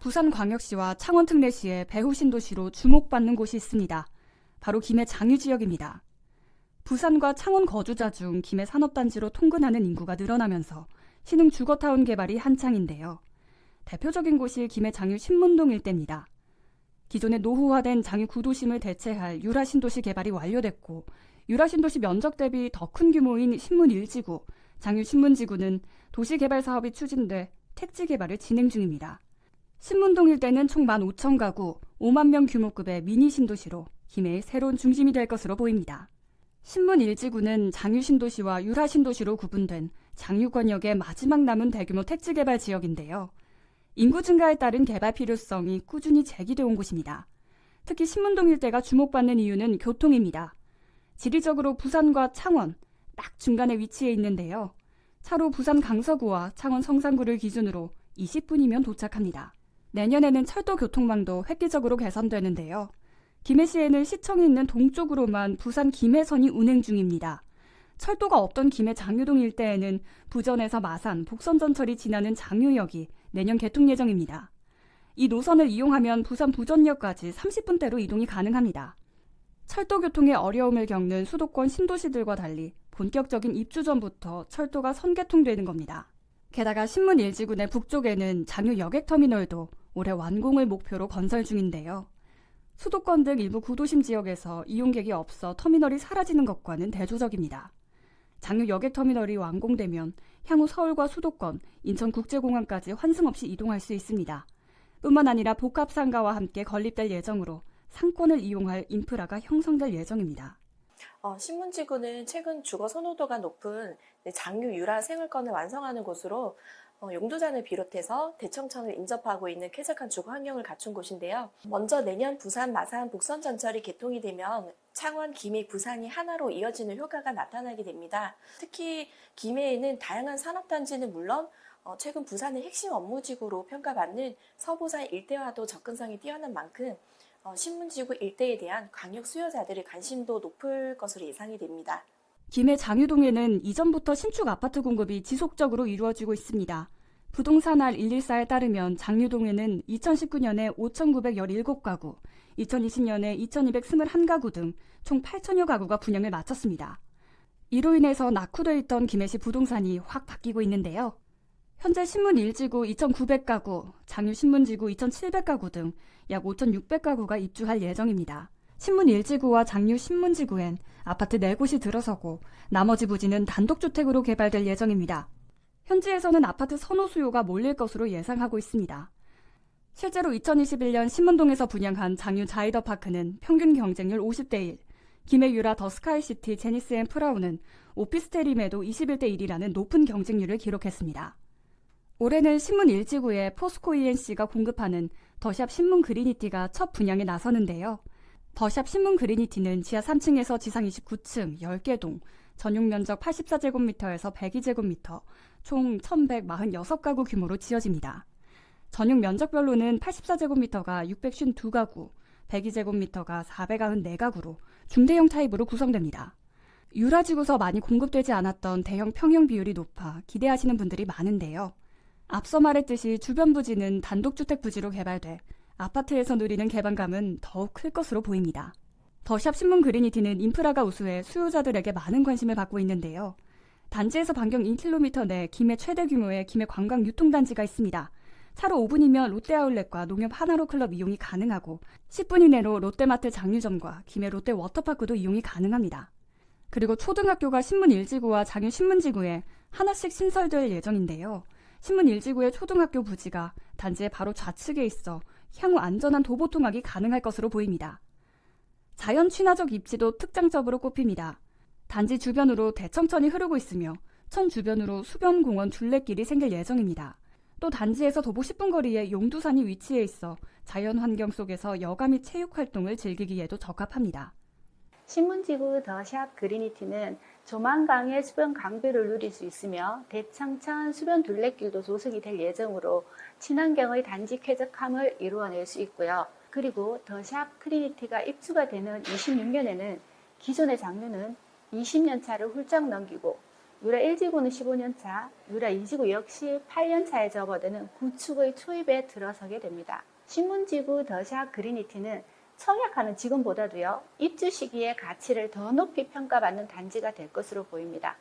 부산광역시와 창원특례시의 배후 신도시로 주목받는 곳이 있습니다. 바로 김해 장유 지역입니다. 부산과 창원 거주자 중 김해 산업단지로 통근하는 인구가 늘어나면서 신흥 주거타운 개발이 한창인데요. 대표적인 곳이 김해 장유 신문동 일대입니다. 기존의 노후화된 장유 구도심을 대체할 유라 신도시 개발이 완료됐고 유라 신도시 면적 대비 더 큰 규모인 신문 1지구, 장유 신문지구는 도시개발 사업이 추진돼 택지 개발을 진행 중입니다. 신문동 일대는 총 15,000가구, 5만 명 규모급의 미니 신도시로 김해의 새로운 중심이 될 것으로 보입니다. 신문 1지구는 장유 신도시와 유라 신도시로 구분된 장유권역의 마지막 남은 대규모 택지 개발 지역인데요. 인구 증가에 따른 개발 필요성이 꾸준히 제기돼 온 곳입니다. 특히 신문동 일대가 주목받는 이유는 교통입니다. 지리적으로 부산과 창원, 딱 중간에 위치해 있는데요. 차로 부산 강서구와 창원 성산구를 기준으로 20분이면 도착합니다. 내년에는 철도 교통망도 획기적으로 개선되는데요. 김해시에는 시청이 있는 동쪽으로만 부산 김해선이 운행 중입니다. 철도가 없던 김해 장유동 일대에는 부전에서 마산, 복선전철이 지나는 장유역이 내년 개통 예정입니다. 이 노선을 이용하면 부산 부전역까지 30분대로 이동이 가능합니다. 철도 교통의 어려움을 겪는 수도권 신도시들과 달리 본격적인 입주 전부터 철도가 선개통되는 겁니다. 게다가 신문 1지구 내 북쪽에는 장유 여객터미널도 올해 완공을 목표로 건설 중인데요. 수도권 등 일부 구도심 지역에서 이용객이 없어 터미널이 사라지는 것과는 대조적입니다. 장유 여객터미널이 완공되면 향후 서울과 수도권, 인천국제공항까지 환승 없이 이동할 수 있습니다. 뿐만 아니라 복합상가와 함께 건립될 예정으로 상권을 이용할 인프라가 형성될 예정입니다. 신문지구는 최근 주거 선호도가 높은 장유 유라 생활권을 완성하는 곳으로 용두산을 비롯해서 대청천을 인접하고 있는 쾌적한 주거 환경을 갖춘 곳인데요. 먼저 내년 부산, 마산, 북선 전철이 개통이 되면 창원, 김해, 부산이 하나로 이어지는 효과가 나타나게 됩니다. 특히 김해에는 다양한 산업단지는 물론 최근 부산의 핵심 업무지구로 평가받는 서부산 일대와도 접근성이 뛰어난 만큼 신문지구 일대에 대한 광역 수요자들의 관심도 높을 것으로 예상이 됩니다. 김해 장유동에는 이전부터 신축 아파트 공급이 지속적으로 이루어지고 있습니다. 부동산알 114에 따르면 장유동에는 2019년에 5,917가구, 2020년에 2,221가구 등 총 8,000여 가구가 분양을 마쳤습니다. 이로 인해서 낙후돼 있던 김해시 부동산이 확 바뀌고 있는데요. 현재 신문 1지구 2,900가구, 장유 신문지구 2,700가구 등 약 5,600가구가 입주할 예정입니다. 신문 1지구와 장유 신문지구엔 아파트 4곳이 들어서고 나머지 부지는 단독주택으로 개발될 예정입니다. 현지에서는 아파트 선호 수요가 몰릴 것으로 예상하고 있습니다. 실제로 2021년 신문동에서 분양한 장유 자이더파크는 평균 경쟁률 50대1, 김해 유라 더 스카이시티 제니스 앤 프라우는 오피스텔임에도 21대1이라는 높은 경쟁률을 기록했습니다. 올해는 신문 1지구에 포스코 ENC가 공급하는 더샵 신문 그리니티가 첫 분양에 나서는데요. 더샵 신문 그리니티는 지하 3층에서 지상 29층 10개 동, 전용 면적 84제곱미터에서 102제곱미터, 총 1,146가구 규모로 지어집니다. 전용 면적별로는 84제곱미터가 652가구, 102제곱미터가 494가구로 중대형 타입으로 구성됩니다. 유라지구서 많이 공급되지 않았던 대형 평형 비율이 높아 기대하시는 분들이 많은데요. 앞서 말했듯이 주변 부지는 단독주택 부지로 개발돼 아파트에서 누리는 개방감은 더욱 클 것으로 보입니다. 더샵 신문 그리니티는 인프라가 우수해 수요자들에게 많은 관심을 받고 있는데요. 단지에서 반경 1km 내 김해 최대 규모의 김해 관광 유통단지가 있습니다. 차로 5분이면 롯데아울렛과 농협 하나로클럽 이용이 가능하고 10분 이내로 롯데마트 장유점과 김해 롯데 워터파크도 이용이 가능합니다. 그리고 초등학교가 신문 1지구와 장유 신문지구에 하나씩 신설될 예정인데요. 신문 1지구의 초등학교 부지가 단지의 바로 좌측에 있어 향후 안전한 도보 통학이 가능할 것으로 보입니다. 자연 친화적 입지도 특장점으로 꼽힙니다. 단지 주변으로 대청천이 흐르고 있으며 천 주변으로 수변공원 둘레길이 생길 예정입니다. 또 단지에서 도보 10분 거리에 용두산이 위치해 있어 자연 환경 속에서 여가 및 체육 활동을 즐기기에도 적합합니다. 신문지구 더샵 그리니티는 조만강의 수변 강뷰를 누릴 수 있으며 대청천 수변 둘레길도 조성이 될 예정으로 친환경의 단지 쾌적함을 이루어낼 수 있고요. 그리고 더샵 그리니티가 입주가 되는 26년에는 기존의 장유는 20년 차를 훌쩍 넘기고 유라 1지구는 15년 차, 유라 2지구 역시 8년 차에 접어드는 구축의 초입에 들어서게 됩니다. 신문지구 더샵 그리니티는 청약하는 지금보다도요, 입주 시기에 가치를 더 높이 평가받는 단지가 될 것으로 보입니다.